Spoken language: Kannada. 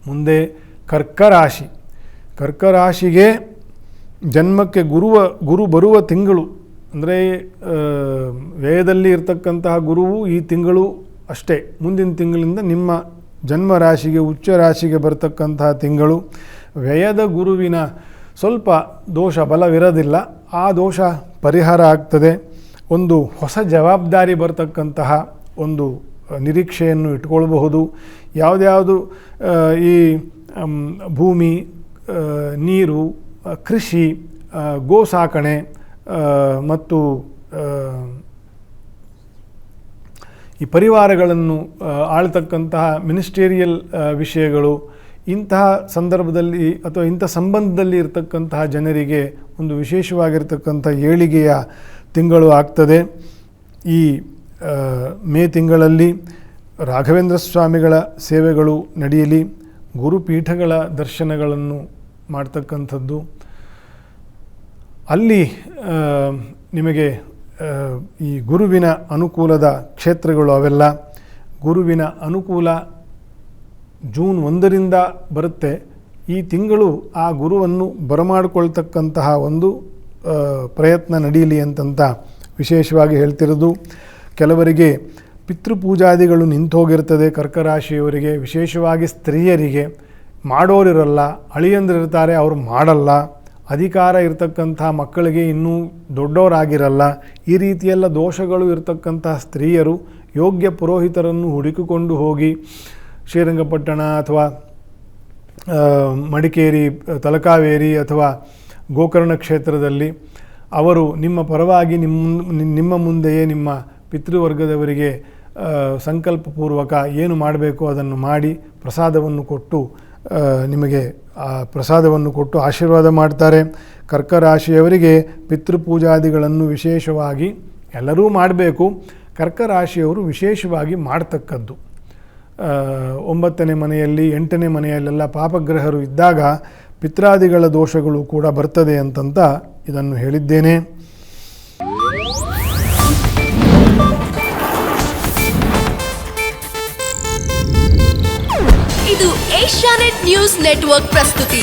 ಮುಂದೆ ಕರ್ಕರಾಶಿ. ಕರ್ಕರಾಶಿಗೆ ಜನ್ಮಕ್ಕೆ ಗುರು ಬರುವ ತಿಂಗಳು, ಅಂದರೆ ವ್ಯಯದಲ್ಲಿ ಇರತಕ್ಕಂತಹ ಗುರುವು ಈ ತಿಂಗಳು ಅಷ್ಟೇ, ಮುಂದಿನ ತಿಂಗಳಿಂದ ನಿಮ್ಮ ಜನ್ಮ ರಾಶಿಗೆ ಉಚ್ಚ ರಾಶಿಗೆ ಬರ್ತಕ್ಕಂತಹ ತಿಂಗಳು. ವ್ಯಯದ ಗುರುವಿನ ಸ್ವಲ್ಪ ದೋಷ ಬಲವಿರೋದಿಲ್ಲ, ಆ ದೋಷ ಪರಿಹಾರ ಆಗ್ತದೆ. ಒಂದು ಹೊಸ ಜವಾಬ್ದಾರಿ ಬರ್ತಕ್ಕಂತಹ ಒಂದು ನಿರೀಕ್ಷೆಯನ್ನು ಇಟ್ಕೊಳ್ಬಹುದು. ಯಾವುದ್ಯಾವುದು ಈ ಭೂಮಿ, ನೀರು, ಕೃಷಿ, ಗೋ ಸಾಕಣೆ ಮತ್ತು ಈ ಪರಿವಾರಗಳನ್ನು ಆಳ್ತಕ್ಕಂತಹ ಮಿನಿಸ್ಟೇರಿಯಲ್ ವಿಷಯಗಳು, ಇಂತಹ ಸಂದರ್ಭದಲ್ಲಿ ಅಥವಾ ಇಂಥ ಸಂಬಂಧದಲ್ಲಿ ಇರತಕ್ಕಂತಹ ಜನರಿಗೆ ಒಂದು ವಿಶೇಷವಾಗಿರ್ತಕ್ಕಂಥ ಏಳಿಗೆಯ ತಿಂಗಳು ಆಗ್ತದೆ. ಈ ಮೇ ತಿಂಗಳಲ್ಲಿ ರಾಘವೇಂದ್ರ ಸ್ವಾಮಿಗಳ ಸೇವೆಗಳು ನಡೆಯಲಿ, ಗುರುಪೀಠಗಳ ದರ್ಶನಗಳನ್ನು ಮಾಡ್ತಕ್ಕಂಥದ್ದು. ಅಲ್ಲಿ ನಿಮಗೆ ಈ ಗುರುವಿನ ಅನುಕೂಲದ ಕ್ಷೇತ್ರಗಳು ಅವೆಲ್ಲ. ಗುರುವಿನ ಅನುಕೂಲ ಜೂನ್ 1ರಿಂದ ಬರುತ್ತೆ. ಈ ತಿಂಗಳು ಆ ಗುರುವನ್ನು ಬರಮಾಡಿಕೊಳ್ತಕ್ಕಂತಹ ಒಂದು ಪ್ರಯತ್ನ ನಡೆಯಲಿ ಅಂತಂತ ವಿಶೇಷವಾಗಿ ಹೇಳ್ತಿರೋದು. ಕೆಲವರಿಗೆ ಪಿತೃಪೂಜಾದಿಗಳು ನಿಂತೋಗಿರ್ತದೆ. ಕರ್ಕರಾಶಿಯವರಿಗೆ, ವಿಶೇಷವಾಗಿ ಸ್ತ್ರೀಯರಿಗೆ ಮಾಡೋರಿರಲ್ಲ, ಅಳಿಯಂದ್ರಿರ್ತಾರೆ, ಅವರು ಮಾಡಲ್ಲ. ಅಧಿಕಾರ ಇರತಕ್ಕಂಥ ಮಕ್ಕಳಿಗೆ ಇನ್ನೂ ದೊಡ್ಡವರಾಗಿರಲ್ಲ. ಈ ರೀತಿಯೆಲ್ಲ ದೋಷಗಳು ಇರತಕ್ಕಂತಹ ಸ್ತ್ರೀಯರು ಯೋಗ್ಯ ಪುರೋಹಿತರನ್ನು ಹುಡುಕಿಕೊಂಡು ಹೋಗಿ ಶ್ರೀರಂಗಪಟ್ಟಣ ಅಥವಾ ಮಡಿಕೇರಿ, ತಲಕಾವೇರಿ ಅಥವಾ ಗೋಕರ್ಣ ಕ್ಷೇತ್ರದಲ್ಲಿ ಅವರು ನಿಮ್ಮ ಪರವಾಗಿ ನಿಮ್ಮ ಮುಂದೆಯೇ ನಿಮ್ಮ ಪಿತೃವರ್ಗದವರಿಗೆ ಸಂಕಲ್ಪಪೂರ್ವಕ ಏನು ಮಾಡಬೇಕು ಅದನ್ನು ಮಾಡಿ ಪ್ರಸಾದವನ್ನು ಕೊಟ್ಟು ನಿಮಗೆ ಪ್ರಸಾದವನ್ನು ಕೊಟ್ಟು ಆಶೀರ್ವಾದ ಮಾಡ್ತಾರೆ. ಕರ್ಕರಾಶಿಯವರಿಗೆ ಪಿತೃಪೂಜಾದಿಗಳನ್ನು ವಿಶೇಷವಾಗಿ ಎಲ್ಲರೂ ಮಾಡಬೇಕು. ಕರ್ಕರಾಶಿಯವರು ವಿಶೇಷವಾಗಿ ಮಾಡ್ತಕ್ಕದ್ದು 9ನೇ ಮನೆಯಲ್ಲಿ 8ನೇ ಮನೆಯಲ್ಲೆಲ್ಲ ಪಾಪಗ್ರಹರು ಇದ್ದಾಗ ಪಿತ್ರಾದಿಗಳ ದೋಷಗಳು ಕೂಡ ಬರ್ತದೆ ಅಂತಂತ ಇದನ್ನು ಹೇಳಿದ್ದೇನೆ. ಇದು ಏಷ್ಯಾನೆಟ್ ನ್ಯೂಸ್ ನೆಟ್ವರ್ಕ್ ಪ್ರಸ್ತುತಿ.